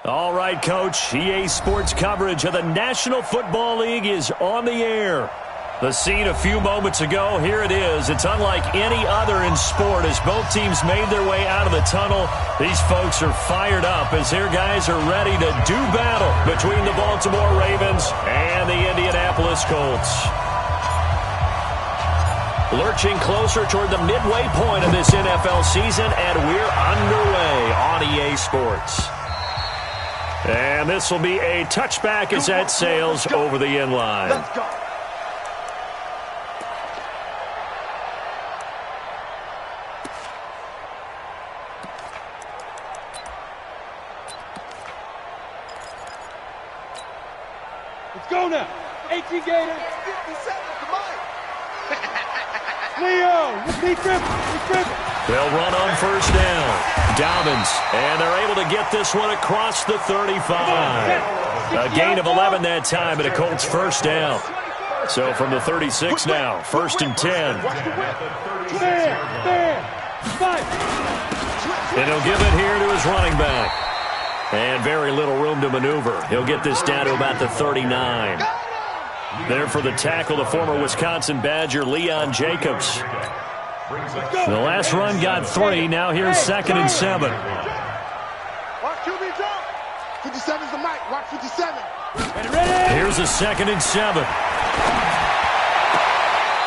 All right, Coach. EA Sports coverage of the National Football League is on the air. The scene a few moments ago, here it is. It's unlike any other in sport as both teams made their way out of the tunnel. These folks are fired up as their guys are ready to do battle between the Baltimore Ravens and the Indianapolis Colts. Lurching closer toward the midway point of this NFL season, and we're underway on EA Sports. And this will be a touchback as that sails over the end line. Let's go. Let's go now. 18 Gators. 57, come on. Leo, repeat grip. They'll run on first down. Dobbins, and they're able to get this one across the 35. A gain of 11 that time, and a Colts first down. So from the 36 now, first and 10. And he'll give it here to his running back. And very little room to maneuver. He'll get this down to about the 39. There for the tackle, the former Wisconsin Badger, Leon Jacobs. The last run got 3. Now here's 2nd and 7. Watch QB drop. 57's the mic. Watch 57. Here's a 2nd and 7.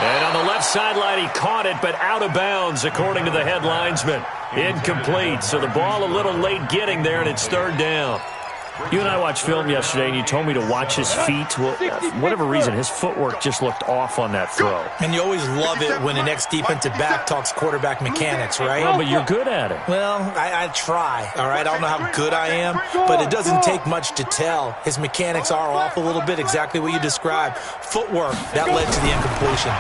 And on the left sideline, he caught it, but out of bounds, according to the head linesman. Incomplete. So the ball a little late getting there, and it's 3rd down. You and I watched film yesterday, and you told me to watch his feet. Well, for whatever reason, his footwork just looked off on that throw. And you always love it when the next defensive back talks quarterback mechanics, right? Well, but you're good at it. Well, I try, all right? I don't know how good I am, but it doesn't take much to tell. His mechanics are off a little bit, exactly what you described. Footwork, that led to the incompletion.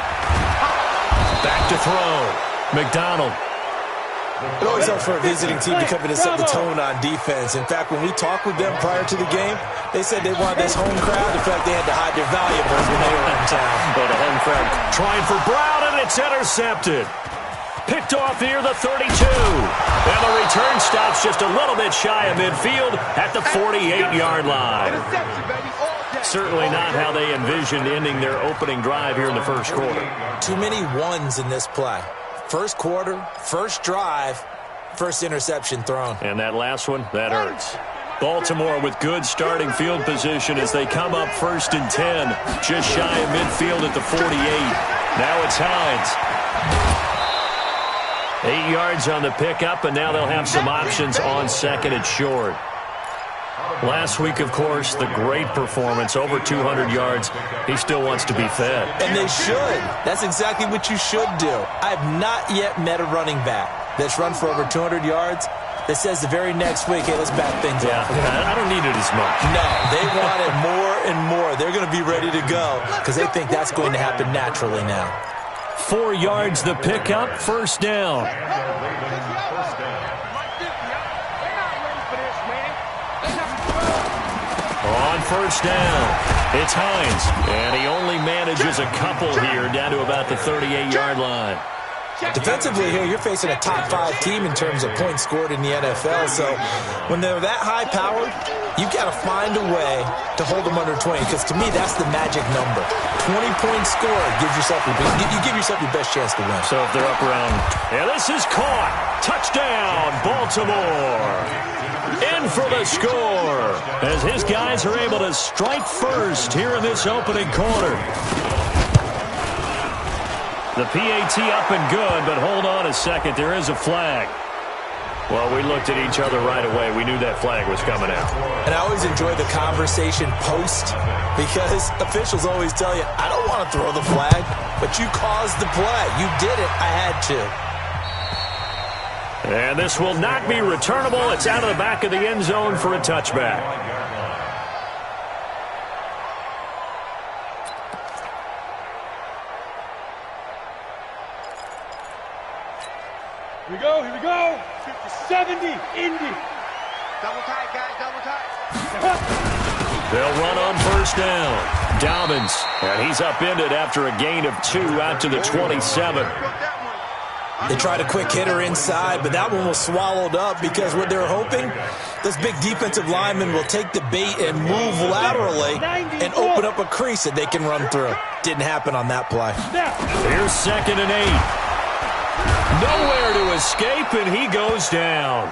Back to throw. McDonald. It always helps for a visiting team to come in and set the tone on defense. In fact, when we talked with them prior to the game, they said they wanted this home crowd. In fact, they had to hide their valuables when they were in town. But a home crowd trying for Brown, and it's intercepted. Picked off here, the 32. And the return stops just a little bit shy of midfield at the 48-yard line. Certainly not how they envisioned ending their opening drive here in the first quarter. Too many ones in this play. First quarter, first drive, first interception thrown. And that last one, that hurts. Baltimore with good starting field position as they come up 1st and 10. Just shy of midfield at the 48. Now it's Hines. 8 yards on the pickup, and now they'll have some options on 2nd and short. Last week, of course, the great performance, over 200 yards. He still wants to be fed. And they should. That's exactly what you should do. I have not yet met a running back that's run for over 200 yards that says the very next week, hey, let's back things up. I don't need it as much. No, they want it more and more. They're going to be ready to go because they think that's going to happen naturally now. 4 yards the pickup, first down. On first down, it's Hines, and he only manages a couple here down to about the 38-yard line. Defensively here, you're facing a top 5 team in terms of points scored in the NFL, so when they're that high-powered, you've got to find a way to hold them under 20, because to me, that's the magic number. 20 points scored gives yourself you give yourself your best chance to win. So if they're up around, and this is caught. Touchdown, Baltimore. In for the score, as his guys are able to strike first here in this opening quarter. The PAT up and good, but hold on a second. There is a flag. Well, we looked at each other right away. We knew that flag was coming out. And I always enjoy the conversation post because officials always tell you, I don't want to throw the flag, but you caused the play. You did it. I had to. And this will not be returnable. It's out of the back of the end zone for a touchback. Here we go. 50-70, Indy. Double tight, guys, double tight. They'll run on first down. Dobbins, and he's upended after a gain of 2 out to the 27. They tried a quick hitter inside, but that one was swallowed up because what they're hoping, those big defensive linemen will take the bait and move laterally and open up a crease that they can run through. Didn't happen on that play. Here's 2nd and 8. Nowhere to escape, and he goes down.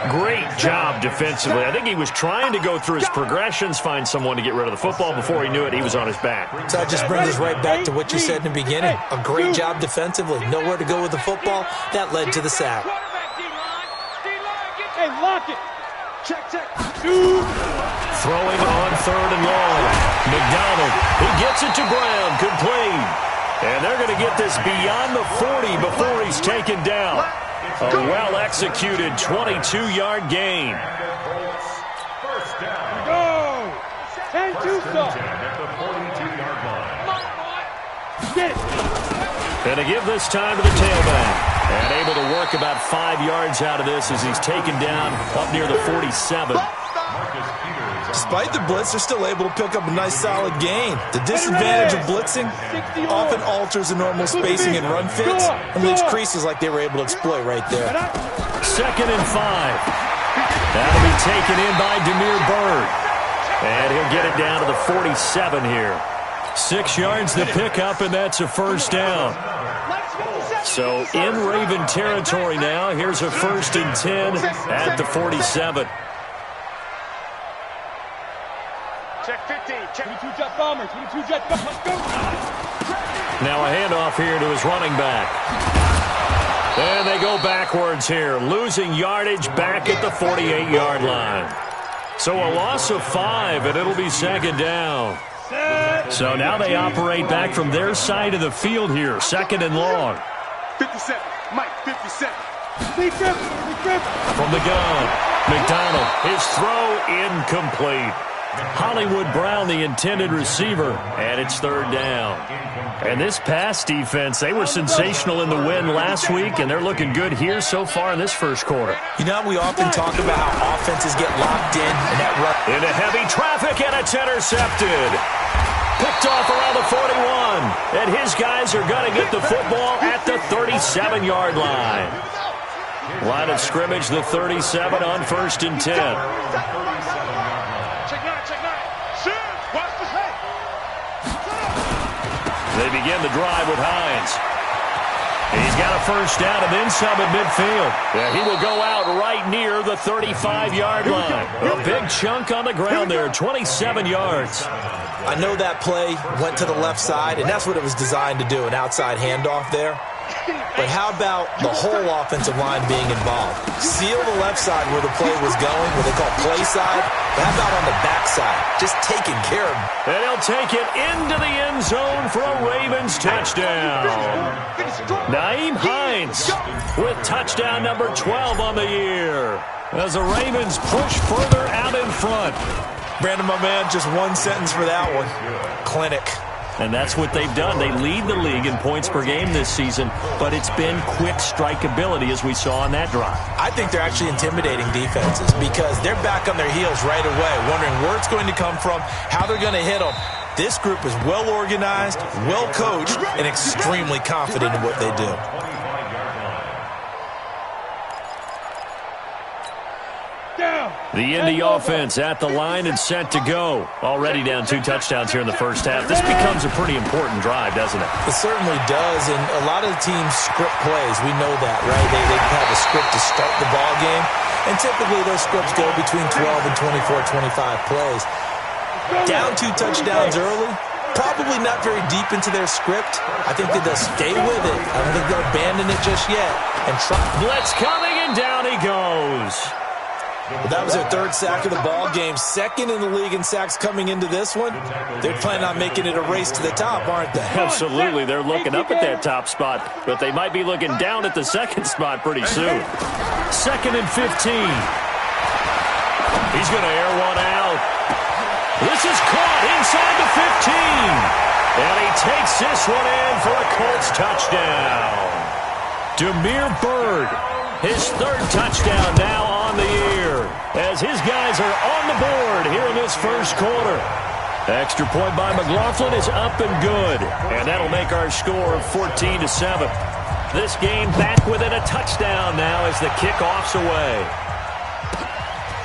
Great job defensively. I think he was trying to go through his progressions, find someone to get rid of the football. Before he knew it, he was on his back. So that just brings us right back to what you said in the beginning. A great job defensively. Nowhere to go with the football. That led to the sack. Hey, lock it. Check. Throwing on 3rd and long. McDonald, he gets it to Brown, complete. And they're going to get this beyond the 40 before he's taken down. A well-executed 22-yard gain. Go! 10-2 stop. Get it. And to give this time to the tailback. And able to work about 5 yards out of this as he's taken down up near the 47. Despite the blitz, they're still able to pick up a nice solid gain. The disadvantage of blitzing often alters the normal spacing and run fits and leaves creases like they were able to exploit right there. 2nd and 5. That'll be taken in by Demir Bird. And he'll get it down to the 47 here. 6 yards to pick up, and that's a first down. So in Raven territory now. Here's a 1st and 10 at the 47. Check 15. Check 22 jet bombers. 22 jet bombers. Let's go. Now a handoff here to his running back. And they go backwards here, losing yardage back at the 48-yard line. So a loss of 5, and it'll be 2nd down. So now they operate back from their side of the field here, 2nd and long. 57. Mike, 57. Big grip. From the gun, McDonald, his throw incomplete. Hollywood Brown, the intended receiver, and it's 3rd down. And this pass defense, they were sensational in the win last week, and they're looking good here so far in this first quarter. You know, we often talk about how offenses get locked in and that run. Into heavy traffic, and it's intercepted. Picked off around the 41, and his guys are going to get the football at the 37-yard line. Line of scrimmage, the 37 on 1st and 10. They begin the drive with Hines. He's got a first down and then some at midfield. Yeah, he will go out right near the 35-yard line. A big chunk on the ground there, 27 yards. I know that play went to the left side, and that's what it was designed to do, an outside handoff there. But how about the whole offensive line being involved? Seal the left side where the play was going, what they call play side. But how about on the back side? Just taking care of it. And he'll take it into the end zone for a Ravens touchdown. Nyheim Hines with touchdown number 12 on the year as the Ravens push further out in front. Brandon, my man, just one sentence for that one. Clinic. And that's what they've done. They lead the league in points per game this season, but it's been quick strike ability as we saw on that drive. I think they're actually intimidating defenses because they're back on their heels right away, wondering where it's going to come from, how they're going to hit them. This group is well organized, well coached, and extremely confident in what they do. The Indy offense at the line and set to go. Already down 2 touchdowns here in the first half. This becomes a pretty important drive, doesn't it? It certainly does, and a lot of the teams script plays. We know that, right? They have a script to start the ball game, and typically those scripts go between 12 and 24, 25 plays. Down 2 touchdowns early, probably not very deep into their script. I think that they'll stay with it. I don't think they'll abandon it just yet. And blitz coming, and down he goes. Well, that was their 3rd sack of the ball game. 2nd in the league in sacks coming into this one. They're planning on making it a race to the top, aren't they? Absolutely. They're looking up at that top spot, but they might be looking down at the 2nd spot pretty soon. 2nd and 15. He's going to air one out. This is caught inside the 15. And he takes this one in for a Colts touchdown. Demir Bird His third touchdown now on the year as his guys are on the board here in this first quarter. Extra point by McLaughlin is up and good, and that'll make our score 14-7. This game back within a touchdown now as the kickoff's away.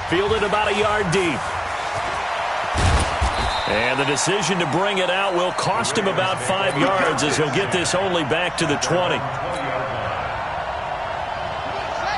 Fielded about a yard deep. And the decision to bring it out will cost him about 5 yards as he'll get this only back to the 20.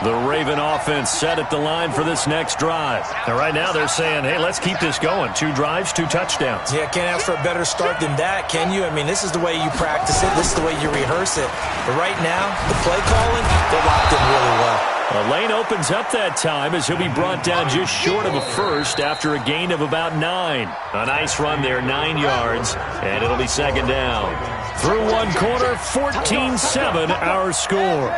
The Raven offense set at the line for this next drive. And right now they're saying, hey, let's keep this going. 2 drives, 2 touchdowns. Yeah, can't ask for a better start than that, can you? I mean, this is the way you practice it. This is the way you rehearse it. But right now, the play calling, they're locked in really well. A lane opens up that time as he'll be brought down just short of a first after a gain of about 9. A nice run there, 9 yards, and it'll be second down. Through one quarter, 14-7 our score.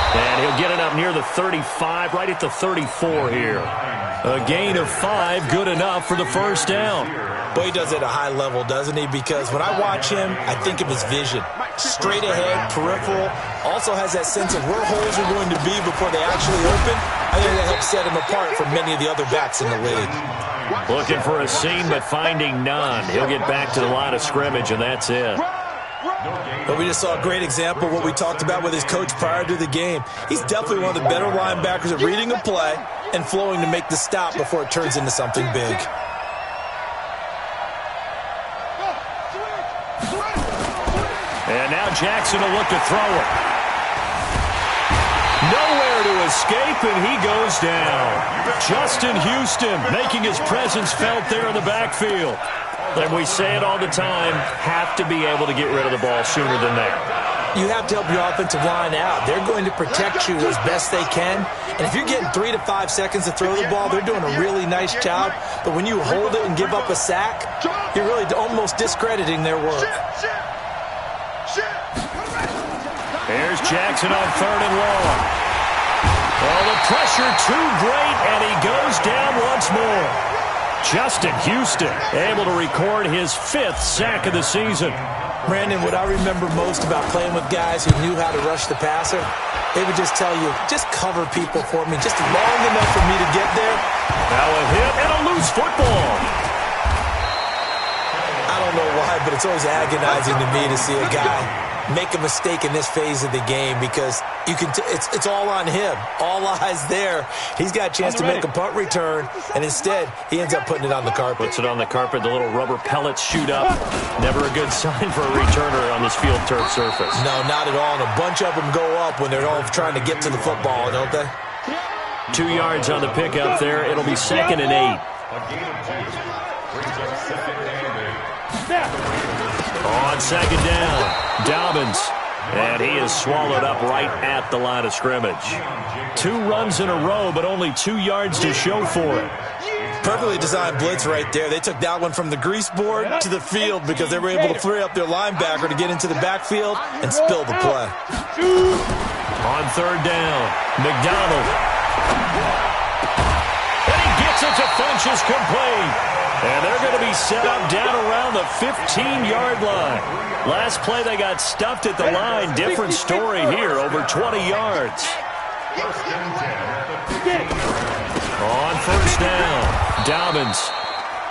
And he'll get it up near the 35, right at the 34 here. A gain of 5, good enough for the first down. Boy, he does it at a high level, doesn't he? Because when I watch him, I think of his vision. Straight ahead, peripheral, also has that sense of where holes are going to be before they actually open. I think that helps set him apart from many of the other backs in the league. Looking for a seam, but finding none. He'll get back to the line of scrimmage, and that's it. But we just saw a great example of what we talked about with his coach prior to the game. He's definitely one of the better linebackers at reading a play and flowing to make the stop before it turns into something big. And now Jackson will look to throw it. Nowhere to escape, and he goes down. Justin Houston making his presence felt there in the backfield. And we say it all the time, have to be able to get rid of the ball sooner than that. You have to help your offensive line out. They're going to protect you as best they can. And if you're getting 3 to 5 seconds to throw the ball, they're doing a really nice job. But when you hold it and give up a sack, you're really almost discrediting their work. Here's Jackson on 3rd and long. Well, the pressure too great, and he goes down once more. Justin Houston able to record his 5th sack of the season. Brandon, what I remember most about playing with guys who knew how to rush the passer, they would just tell you, just cover people for me, just long enough for me to get there. Now a hit and a loose football. I don't know why, but it's always agonizing to me to see a guy make a mistake in this phase of the game because you can it's all on him. All eyes there. He's got a chance to make a punt return, and instead he ends up putting it on the carpet. Puts it on the carpet. The little rubber pellets shoot up. Never a good sign for a returner on this field turf surface. No, not at all. And a bunch of them go up when they're all trying to get to the football, don't they? 2 yards on the pickup there. It'll be 2nd and 8. On 2nd down, Dobbins. And he is swallowed up right at the line of scrimmage. 2 runs in a row, but only 2 yards to show for it. Perfectly designed blitz right there. They took that one from the grease board to the field because they were able to free up their linebacker to get into the backfield and spill the play. On 3rd down, McDonald. And he gets it to Funchess complete. And they're going to be set up down around the 15-yard line. Last play, they got stuffed at the line. Different story here, over 20 yards. On 1st down, Dobbins.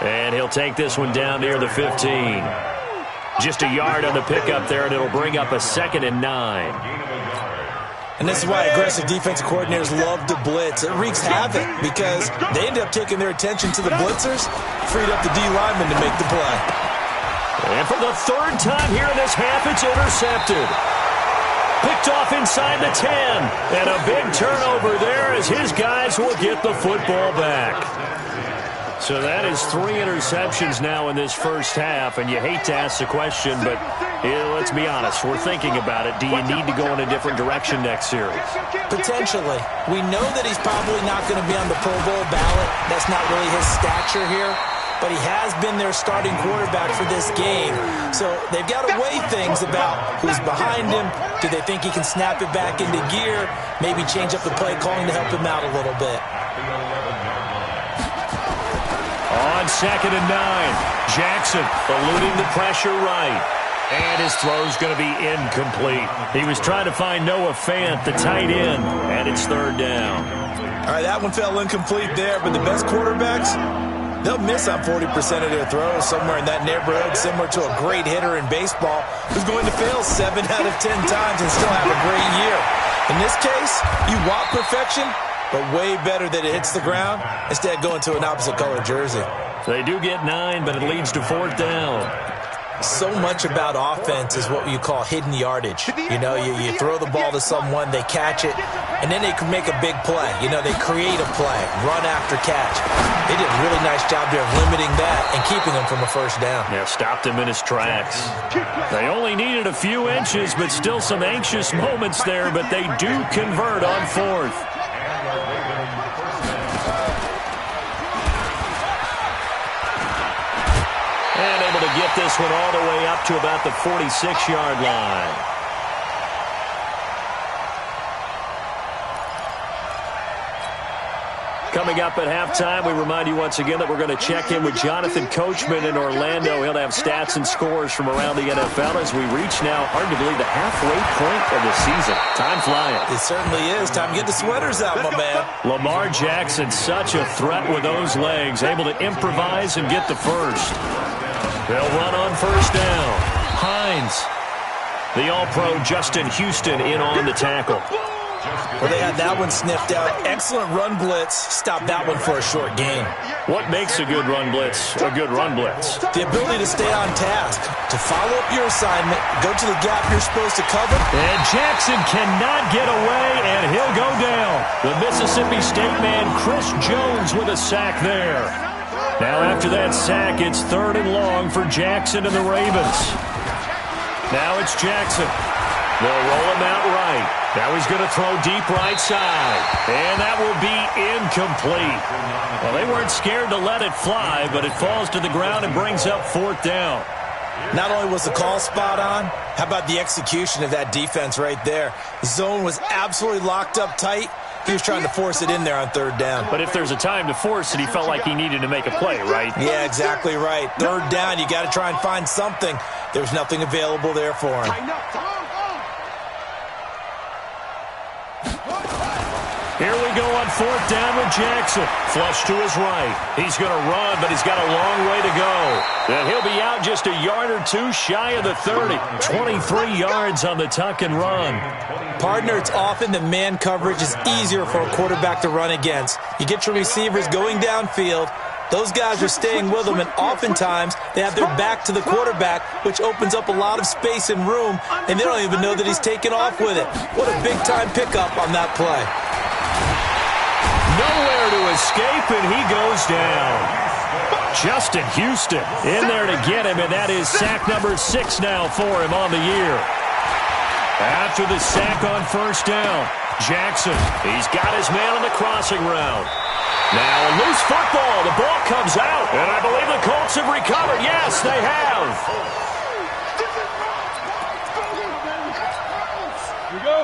And he'll take this one down near the 15. Just a yard on the pickup there, and it'll bring up a 2nd and 9. And this is why aggressive defensive coordinators love to blitz. It wreaks havoc because they end up taking their attention to the blitzers, freed up the D lineman to make the play. And for the 3rd time here in this half, it's intercepted. Picked off inside the 10. And a big turnover there as his guys will get the football back. So that is 3 interceptions now in this first half, and you hate to ask the question, but let's be honest, we're thinking about it. Do you need to go in a different direction next series? Potentially. We know that he's probably not going to be on the Pro Bowl ballot. That's not really his stature here, but he has been their starting quarterback for this game. So they've got to weigh things about who's behind him. Do they think he can snap it back into gear? Maybe change up the play calling to help him out a little bit. On 2nd and 9, Jackson eluding the pressure right. And his throw's going to be incomplete. He was trying to find Noah Fant, the tight end, and it's third down. All right, that one fell incomplete there, but the best quarterbacks, they'll miss on 40% of their throws, somewhere in that neighborhood, similar to a great hitter in baseball who's going to fail 7 out of 10 times and still have a great year. In this case, you want perfection, but way better that it hits the ground instead of going to an opposite color jersey. They do get 9, but it leads to fourth down. So much about offense is what you call hidden yardage. You know, you throw the ball to someone, they catch it, and then they can make a big play. You know, they create a play, run after catch. They did a really nice job there of limiting that and keeping him from a first down. Yeah, stopped him in his tracks. They only needed a few inches, but still some anxious moments there, but they do convert on fourth. And able to get this one all the way up to about the 46-yard line. Coming up at halftime, we remind you once again that we're going to check in with Jonathan Coachman in Orlando. He'll have stats and scores from around the NFL as we reach now, hard to believe, the halfway point of the season. Time flying. It certainly is. Time to get the sweaters out, my man. Lamar Jackson, such a threat with those legs, able to improvise and get the first. They'll run on first down. Hines. The All-Pro Justin Houston in on the tackle. Well, they had that one sniffed out. Excellent run blitz. Stop that one for a short gain. What makes a good run blitz a good run blitz? The ability to stay on task, to follow up your assignment, go to the gap you're supposed to cover. And Jackson cannot get away, and he'll go down. The Mississippi State man, Chris Jones, with a sack there. Now after that sack, it's third and long for Jackson and the Ravens. Now it's Jackson. They'll roll him out right. Now he's going to throw deep right side. And that will be incomplete. Well, they weren't scared to let it fly, but it falls to the ground and brings up fourth down. Not only was the call spot on, how about the execution of that defense right there? The zone was absolutely locked up tight. He was trying to force it in there on third down. But if there's a time to force it, he felt like he needed to make a play, right? Yeah, exactly right. Third down, you got to try and find something. There's nothing available there for him. Here we go on fourth down with Jackson. Flush to his right. He's going to run, but he's got a long way to go. And he'll be out just a yard or two shy of the 30. 23 yards on the tuck and run. Partner, it's often that man coverage is easier for a quarterback to run against. You get your receivers going downfield. Those guys are staying with them, and oftentimes they have their back to the quarterback, which opens up a lot of space and room, and they don't even know that he's taken off with it. What a big-time pickup on that play. Nowhere to escape, and he goes down. Justin Houston in there to get him, and that is sack number 6 now for him on the year. After the sack on first down, Jackson, he's got his man on the crossing route. Now a loose football. The ball comes out, and I believe the Colts have recovered. Yes, they have.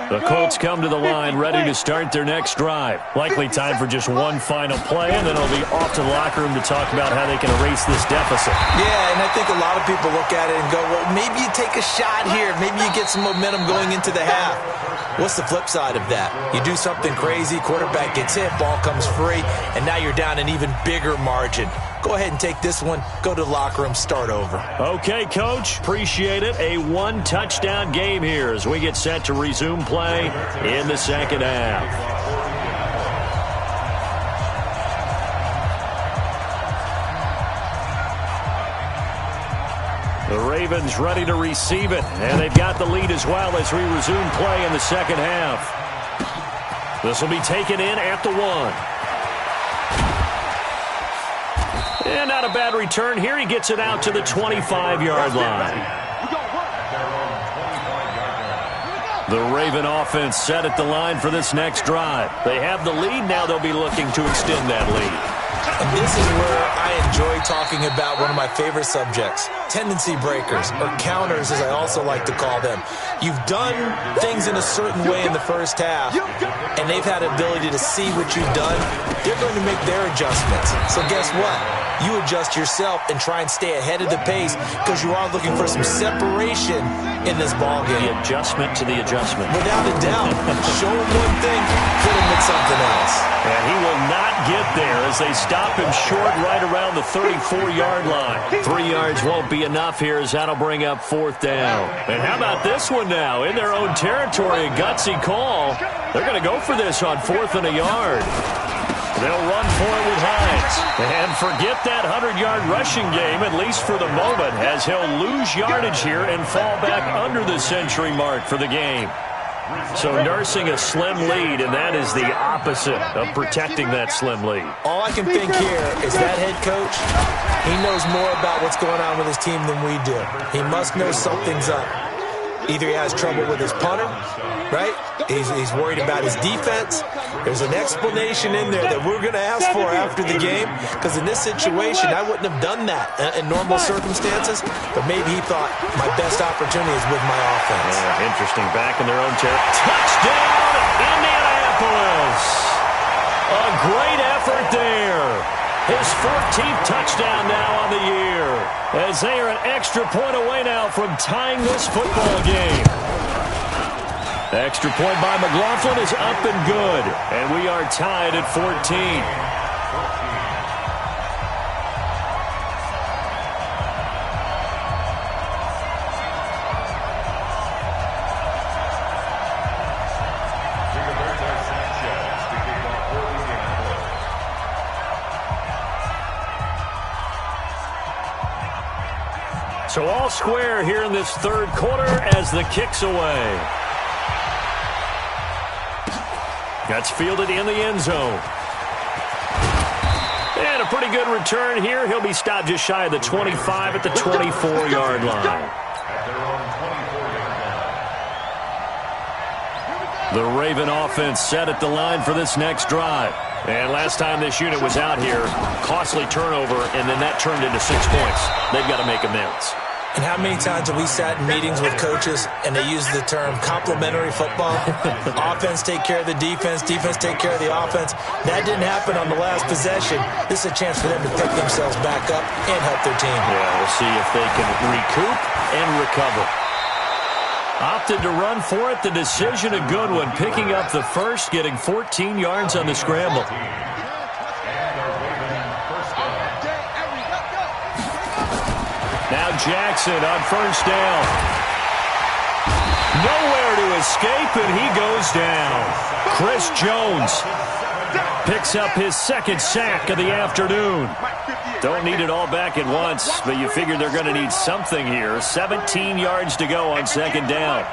The Colts come to the line ready to start their next drive. Likely time for just one final play, and then it'll be off to the locker room to talk about how they can erase this deficit. Yeah, and I think a lot of people look at it and go, well, maybe you take a shot here. Maybe you get some momentum going into the half. What's the flip side of that? You do something crazy, quarterback gets hit, ball comes free, and now you're down an even bigger margin. Go ahead and take this one, go to the locker room, start over. Okay, Coach, appreciate it. A one-touchdown game here as we get set to resume play in the second half. The Ravens ready to receive it, and they've got the lead as well as we resume play in the second half. This will be taken in at the 1. And not a bad return here. He gets it out to the 25-yard line. The Raven offense set at the line for this next drive. They have the lead. Now they'll be looking to extend that lead. And this is where I enjoy talking about one of my favorite subjects, tendency breakers, or counters as I also like to call them. You've done things in a certain way in the first half, and they've had ability to see what you've done. They're going to make their adjustments. So guess what? You adjust yourself and try and stay ahead of the pace because you are looking for some separation in this ball game. The adjustment to the adjustment. Without a doubt. Show him one thing, hit him with something else. And he will not get there as they stop him short right around the 34-yard line. 3 yards won't be enough here as that'll bring up 4th down. And how about this one now? In their own territory, a gutsy call. They're going to go for this on 4th and a yard. They'll run for it with Hines. And forget that 100-yard rushing game, at least for the moment, as he'll lose yardage here and fall back under the century mark for the game. So nursing a slim lead, and that is the opposite of protecting that slim lead. All I can think here is that head coach, he knows more about what's going on with his team than we do. He must know something's up. Either he has trouble with his punter, right? He's worried about his defense. There's an explanation in there that we're going to ask for after the game, because in this situation, I wouldn't have done that in normal circumstances, but maybe he thought my best opportunity is with my offense. Yeah, interesting. Back in their own territory. Touchdown, Indianapolis! A great effort there. His 14th touchdown now on the year, as they are an extra point away now from tying this football game. The extra point by McLaughlin is up and good, and we are tied at 14. So all square here in this third quarter as the kick's away. That's fielded in the end zone. And a pretty good return here. He'll be stopped just shy of the 25 at the 24-yard line. The Raven offense set at the line for this next drive. And last time this unit was out here, costly turnover, and then that turned into 6 points. They've got to make amends. And how many times have we sat in meetings with coaches and they use the term complementary football? Offense take care of the defense, defense take care of the offense. That didn't happen on the last possession. This is a chance for them to pick themselves back up and help their team. Yeah, we'll see if they can recoup and recover. Opted to run for it. The decision a good one. Picking up the first, getting 14 yards on the scramble. Now Jackson on first down. Nowhere to escape, and he goes down. Chris Jones picks up his second sack of the afternoon. Don't need it all back at once, but you figure they're going to need something here. 17 yards to go on second down.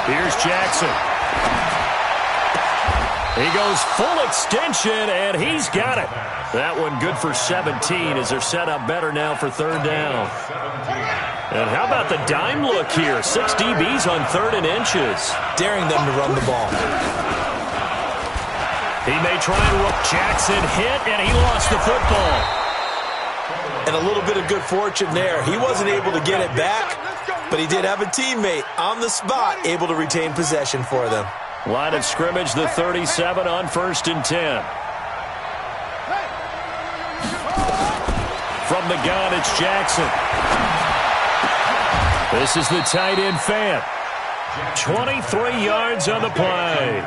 Here's Jackson. He goes full extension, and he's got it. That one good for 17 as they're set up better now for third down. And how about the dime look here? 6 DBs on 3rd and inches. Daring them to run the ball. He may try and rope. Jackson hit, and he lost the football. And a little bit of good fortune there. He wasn't able to get it back, but he did have a teammate on the spot able to retain possession for them. Line of scrimmage, the 37 on 1st and 10. From the gun, it's Jackson. This is the tight end fan. 23 yards on the play.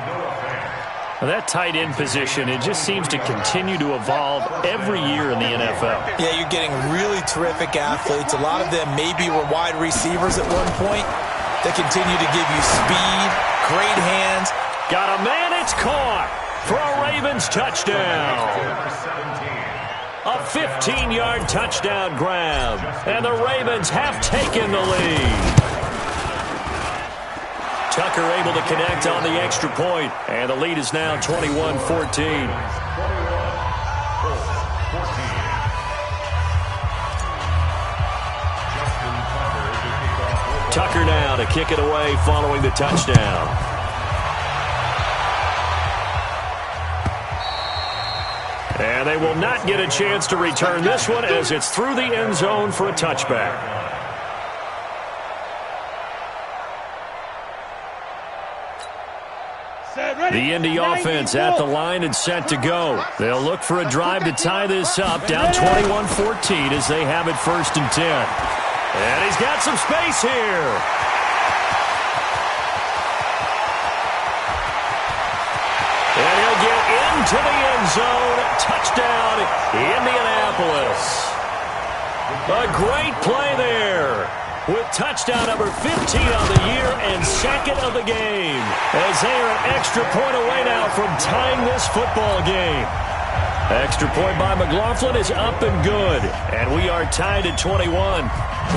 Now that tight end position, it just seems to continue to evolve every year in the NFL. Yeah, you're getting really terrific athletes. A lot of them maybe were wide receivers at one point. They continue to give you speed, great hands. Got a man, it's caught for a Ravens touchdown. A 15-yard touchdown grab, and the Ravens have taken the lead. Tucker able to connect on the extra point, and the lead is now 21-14. Tucker now to kick it away following the touchdown. And they will not get a chance to return this one as it's through the end zone for a touchback. The Indy offense at the line and set to go. They'll look for a drive to tie this up, down 21-14 as they have it 1st and 10. And he's got some space here. And he'll get into the end zone. Touchdown, Indianapolis. A great play there, with touchdown number 15 on the year and 2nd of the game, as they are an extra point away now from tying this football game. Extra point by McLaughlin is up and good, and we are tied at 21.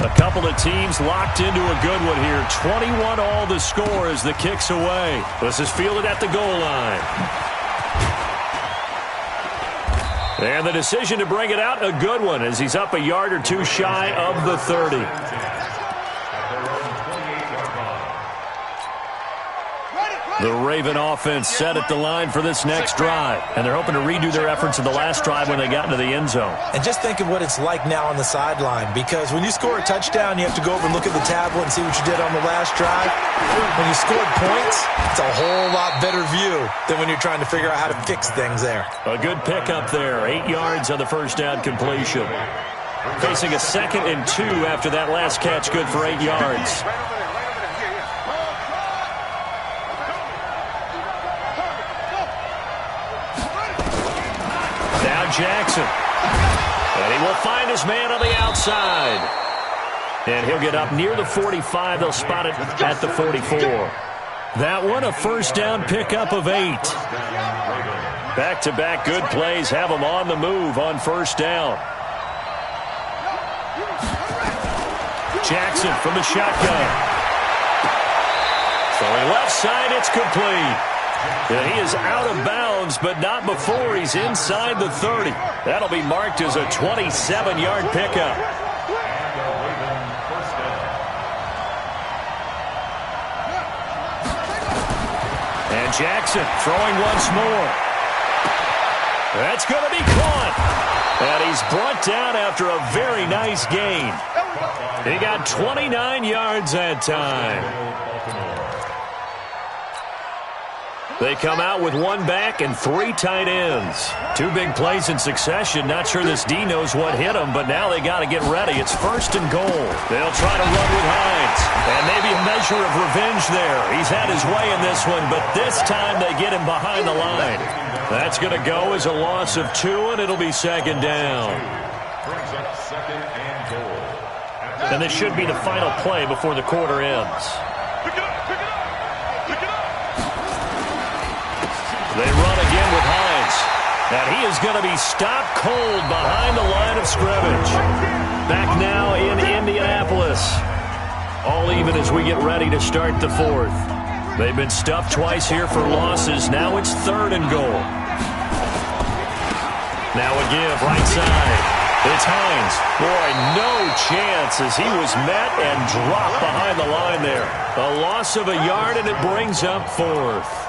A couple of teams locked into a good one here. 21 all the score as the kick's away. This is fielded at the goal line. And the decision to bring it out, a good one, as he's up a yard or two shy of the 30. The Raven offense set at the line for this next drive, and they're hoping to redo their efforts in the last drive when they got into the end zone. And just think of what it's like now on the sideline, because when you score a touchdown, you have to go over and look at the tablet and see what you did on the last drive. When you scored points, it's a whole lot better view than when you're trying to figure out how to fix things there. A good pickup there, 8 yards on the first down completion. Facing a 2nd and 2 after that last catch, good for 8 yards. Jackson. And he will find his man on the outside. And he'll get up near the 45. They'll spot it at the 44. That one, a first down pickup of 8. Back-to-back good plays have them on the move on first down. Jackson from the shotgun. Throwing left side, it's complete. And he is out of bounds, but not before he's inside the 30. That'll be marked as a 27-yard pickup. And Jackson throwing once more. That's going to be caught. And he's brought down after a very nice gain. He got 29 yards that time. They come out with 1 back and 3 tight ends. 2 big plays in succession. Not sure this D knows what hit him, but now they got to get ready. It's 1st and goal. They'll try to run with Hines. And maybe a measure of revenge there. He's had his way in this one, but this time they get him behind the line. That's going to go as a loss of 2, and it'll be 2nd down. And this should be the final play before the quarter ends. They run again with Hines. And he is going to be stopped cold behind the line of scrimmage. Back now in Indianapolis. All even as we get ready to start the 4th. They've been stuffed twice here for losses. Now it's 3rd and goal. Now a give, right side. It's Hines. Boy, no chance as he was met and dropped behind the line there. A loss of a yard, and it brings up 4th.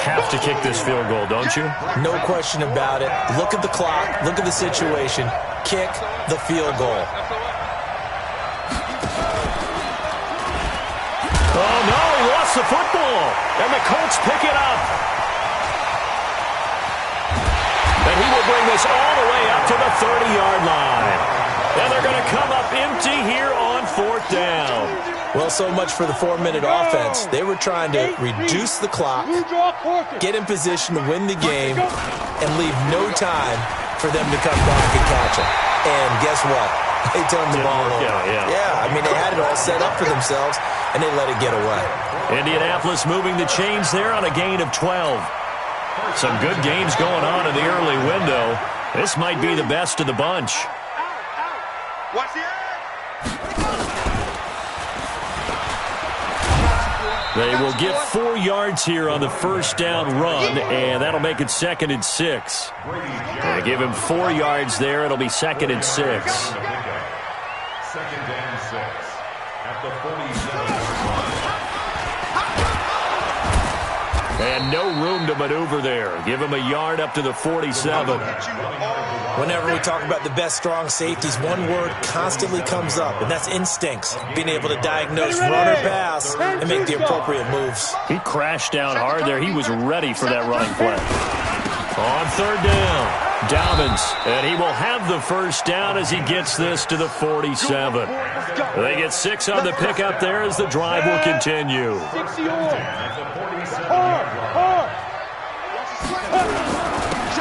Have to kick this field goal, don't you? No question about it. Look at the clock. Look at the situation. Kick the field goal. Oh, no, he lost the football. And the Colts pick it up. And he will bring this all the way up to the 30-yard line. And they're going to come up empty here on 4th down. Well, so much for the 4-minute offense. They were trying to reduce the clock, get in position to win the game, and leave no time for them to come back and catch it. And guess what? They turned the ball over. Yeah, I mean, they had it all set up for themselves, and they let it get away. Indianapolis moving the chains there on a gain of 12. Some good games going on in the early window. This might be the best of the bunch. Watch the They will get 4 yards here on the first down run, and that'll make it 2nd and 6. They give him 4 yards there. It'll be 2nd and 6. 2nd and 6 at the 47. And no room to maneuver there. Give him a yard up to the 47. Whenever we talk about the best strong safeties, one word constantly comes up, and that's instincts. Being able to diagnose run or pass and make the appropriate moves. He crashed down hard there. He was ready for that running play. On third down, Dobbins, and he will have the first down as he gets this to the 47. They get 6 on the pickup there as the drive will continue.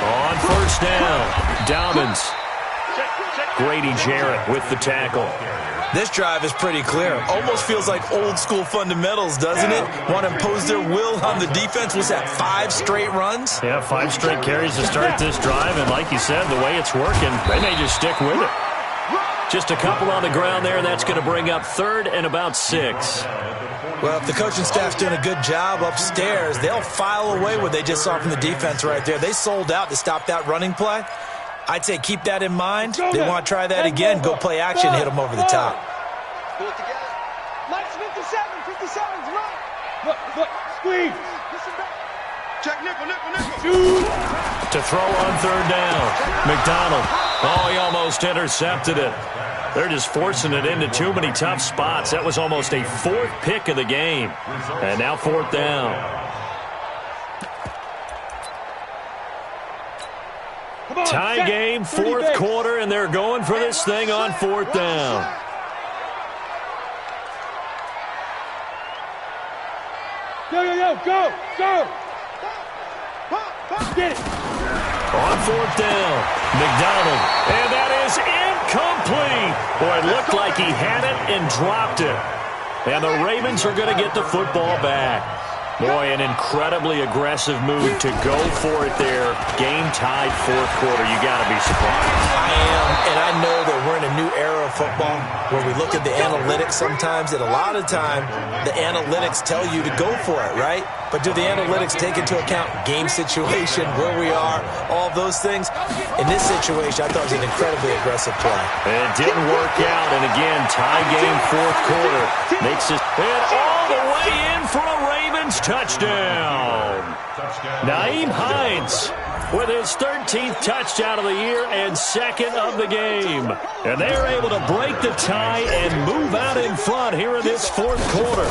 On first down, Dobbins. Grady Jarrett with the tackle. This drive is pretty clear. Almost feels like old school fundamentals, doesn't it? Want to impose their will on the defense. Was that 5 straight runs? Yeah, 5 straight carries to start this drive. And like you said, the way it's working, they may just stick with it. Just a couple on the ground there, and that's going to bring up third and about 6. Well, if the coaching staff's doing a good job upstairs, they'll file away what they just saw from the defense right there. They sold out to stop that running play. I'd say keep that in mind. They want to try that again. Go play action, hit them over the top. Pull it together. Lights 57's right. Look, squeeze. Listen back. Check nickel. To throw on third down, McDonald. Oh, he almost intercepted it. They're just forcing it into too many tough spots. That was almost a 4th pick of the game. And now 4th down. Tie game, 4th quarter, and they're going for this thing on 4th down. Go. Get it. On 4th down, McDonald, and that is incomplete. Boy, it looked like he had it and dropped it. And the Ravens are going to get the football back. Boy, an incredibly aggressive move to go for it there. Game-tied 4th quarter. You got to be surprised. I am, and I know that we're in a new era of football where we look at the analytics sometimes, and a lot of time the analytics tell you to go for it, right? But do the analytics take into account game situation, where we are, all those things? In this situation, I thought it was an incredibly aggressive play. It didn't work out, and again, tie game 4th quarter. Makes it all the way in for a Ravens touchdown. Naeem Hines with his 13th touchdown of the year and 2nd of the game. And they're able to break the tie and move out in front here in this 4th quarter.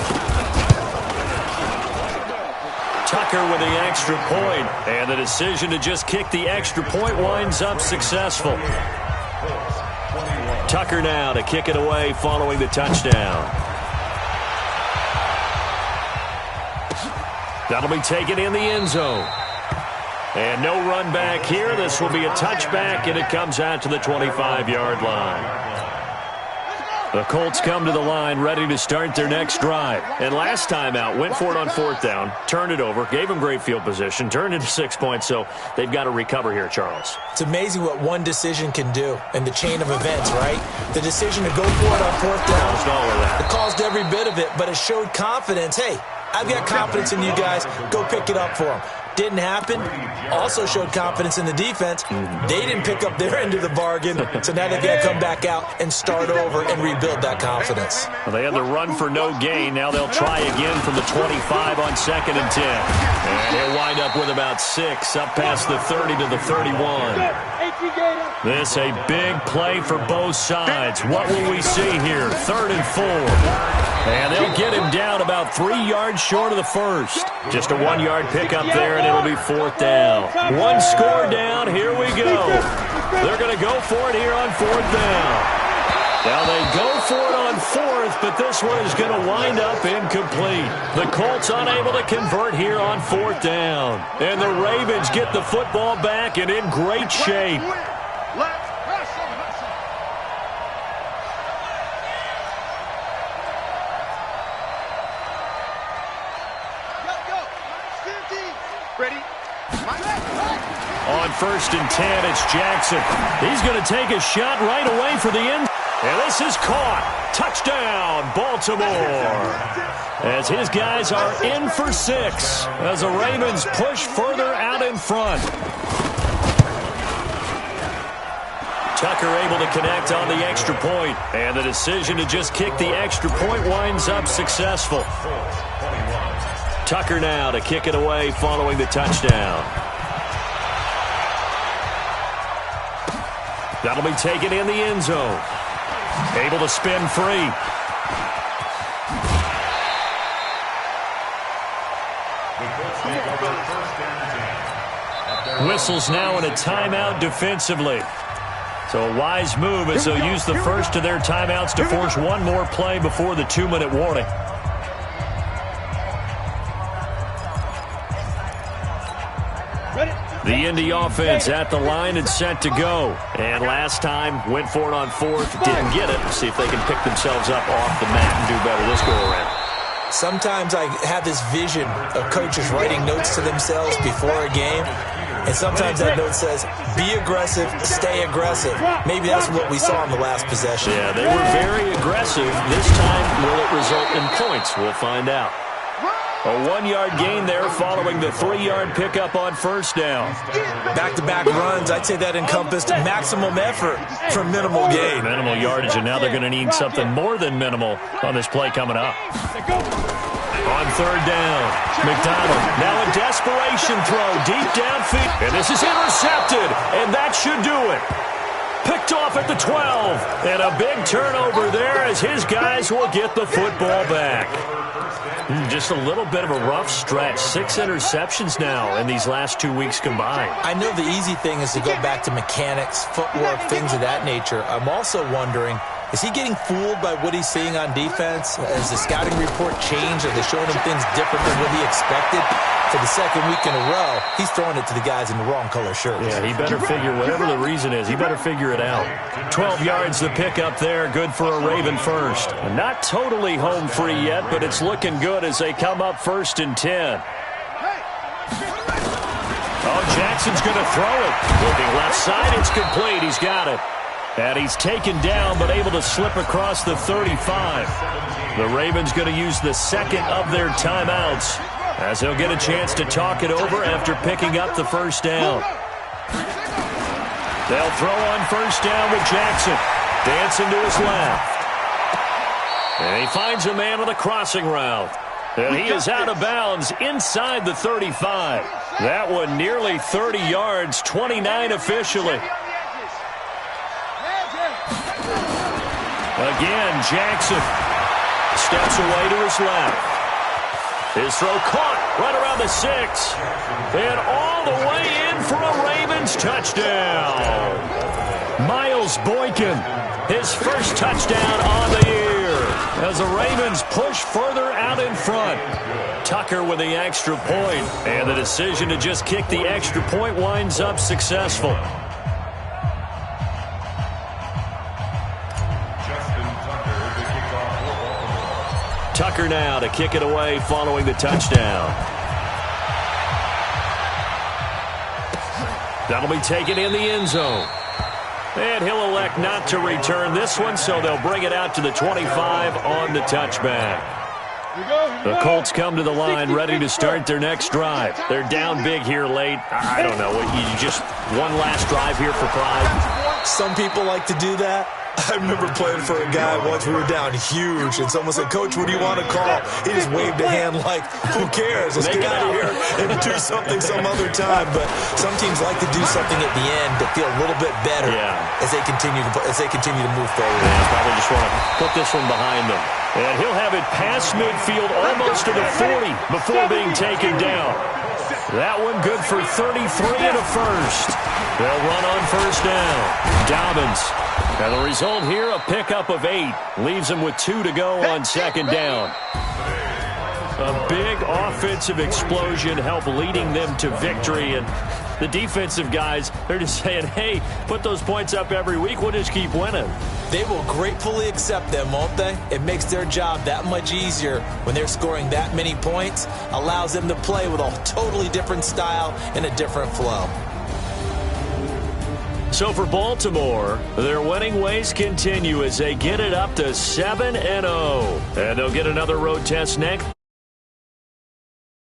Tucker with the extra point, and the decision to just kick the extra point winds up successful. Tucker now to kick it away following the touchdown. That'll be taken in the end zone. And no run back here. This will be a touchback, and it comes out to the 25-yard line. The Colts come to the line ready to start their next drive. And last time out, went for it on 4th down, turned it over, gave them great field position, turned into 6 points, so they've got to recover here, Charles. It's amazing what one decision can do in the chain of events, right? The decision to go for it on 4th down, it caused every bit of it, but it showed confidence. Hey, I've got confidence in you guys. Go pick it up for them. Didn't happen. Also showed confidence in the defense. They didn't pick up their end of the bargain, so now they've got to come back out and start over and rebuild that confidence. Well, they had the run for no gain. Now they'll try again from the 25 on 2nd and 10. And they'll wind up with about 6 up past the 30 to the 31. This a big play for both sides. What will we see here? 3rd and 4. And they'll get him down about 3 yards short of the first. Just a 1-yard pickup there, and it'll be 4th down. 1 score down. Here we go. They're going to go for it here on 4th down. Now they go for it on 4th, but this one is going to wind up incomplete. The Colts unable to convert here on 4th down. And the Ravens get the football back and in great shape. On 1st and 10, it's Jackson. He's going to take a shot right away for the end. And this is caught. Touchdown, Baltimore. As his guys are in for 6. As the Ravens push further out in front. Tucker able to connect on the extra point. And the decision to just kick the extra point winds up successful. Tucker now to kick it away following the touchdown. That'll be taken in the end zone. Able to spin free. Whistles now in a timeout defensively. So a wise move as they'll use the first of their timeouts to force one more play before the 2-minute warning. The Indy offense at the line and set to go. And last time, went for it on fourth, didn't get it. See if they can pick themselves up off the mat and do better this go-around. Sometimes I have this vision of coaches writing notes to themselves before a game. And sometimes that note says, be aggressive, stay aggressive. Maybe that's what we saw in the last possession. Yeah, they were very aggressive. This time, will it result in points? We'll find out. A 1-yard gain there following the 3-yard pickup on first down. Back-to-back runs, I'd say that encompassed maximum effort for minimal gain. Minimal yardage, and now they're going to need something more than minimal on this play coming up. On third down, McDonald now a desperation throw deep downfield. And this is intercepted, and that should do it. Picked off at the 12, and a big turnover there as his guys will get the football back. Just a little bit of a rough stretch. 6 interceptions now in these last 2 weeks combined. I know the easy thing is to go back to mechanics, footwork, things of that nature. I'm also wondering, is he getting fooled by what he's seeing on defense? Has the scouting report changed? Are they showing him things different than what he expected? For the second week in a row, he's throwing it to the guys in the wrong color shirts. Yeah, he better figure, whatever the reason is, he better figure it out. 12 yards the pickup there, good for a Raven first. Not totally home free yet, but it's looking good as they come up 1st and 10. Oh, Jackson's going to throw it. Looking left side, it's complete. He's got it. And he's taken down, but able to slip across the 35. The Ravens going to use the second of their timeouts, as they'll get a chance to talk it over after picking up the first down. They'll throw on first down with Jackson. Dancing to his left. And he finds a man on the crossing route. And he is out of bounds inside the 35. That one nearly 30 yards, 29 officially. Again, Jackson steps away to his left. His throw caught right around the 6. And all the way in for a Ravens touchdown. Miles Boykin, his first touchdown on the year, as the Ravens push further out in front. Tucker with the extra point, and the decision to just kick the extra point winds up successful. Tucker now to kick it away following the touchdown. That'll be taken in the end zone. And he'll elect not to return this one, so they'll bring it out to the 25 on the touchback. The Colts come to the line ready to start their next drive. They're down big here late. I don't know. You just one last drive here for pride? Some people like to do that. I remember playing for a guy once. We were down huge, and someone said, "Coach, what do you want to call?" He just waved a hand like, "Who cares? Let's get out of here and do something some other time." But some teams like to do something at the end to feel a little bit better as they continue to move forward. Yeah, probably just want to put this one behind them. And he'll have it past midfield almost to the 40 before being taken down. That one good for 33 and a first. They'll run on first down. Dobbins. And the result here, a pickup of 8. Leaves them with 2 to go on second down. A big offensive explosion helped leading them to victory. And the defensive guys, they're just saying, hey, put those points up every week. We'll just keep winning. They will gratefully accept them, won't they? It makes their job that much easier when they're scoring that many points. Allows them to play with a totally different style and a different flow. So for Baltimore, their winning ways continue as they get it up to 7-0. And they'll get another road test next.